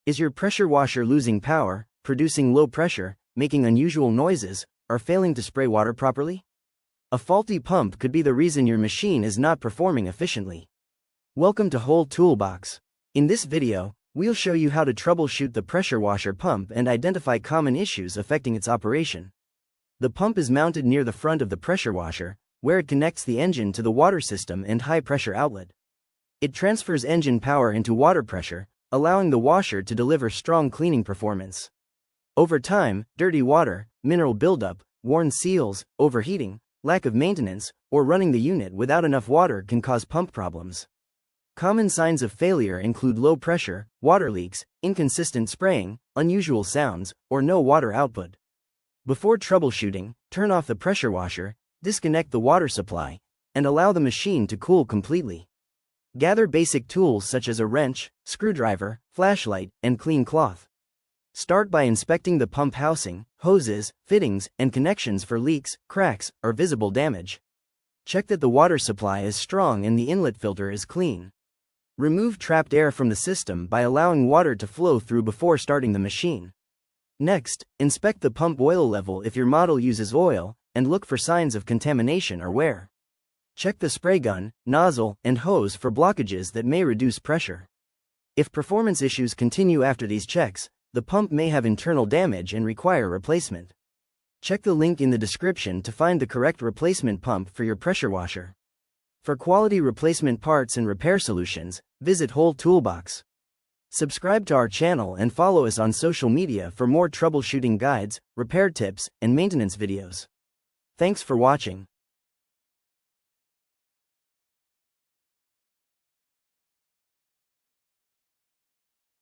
Is your pressure washer losing power, producing low pressure, making unusual noises, or failing to spray water properly? A faulty pump could be the reason your machine is not performing efficiently. Welcome to WholeToolBox. In this video, we'll show you how to troubleshoot the pressure washer pump and identify common issues affecting its operation. The pump is mounted near the front of the pressure washer, where it connects the engine to the water system and high-pressure outlet. It transfers engine power into water pressure, allowing the washer to deliver strong cleaning performance. Over time, dirty water, mineral buildup, worn seals, overheating, lack of maintenance, or running the unit without enough water can cause pump problems. Common signs of failure include low pressure, water leaks, inconsistent spraying, unusual sounds, or no water output. Before troubleshooting, turn off the pressure washer, disconnect the water supply, and allow the machine to cool completely. Gather basic tools such as a wrench, screwdriver, flashlight, and clean cloth. Start by inspecting the pump housing, hoses, fittings, and connections for leaks, cracks, or visible damage. Check that the water supply is strong and the inlet filter is clean. Remove trapped air from the system by allowing water to flow through before starting the machine. Next, inspect the pump oil level if your model uses oil, and look for signs of contamination or wear. Check the spray gun, nozzle, and hose for blockages that may reduce pressure. If performance issues continue after these checks, the pump may have internal damage and require replacement. Check the link in the description to find the correct replacement pump for your pressure washer. For quality replacement parts and repair solutions, visit WholeToolBox. Subscribe to our channel and follow us on social media for more troubleshooting guides, repair tips, and maintenance videos. Thanks for watching.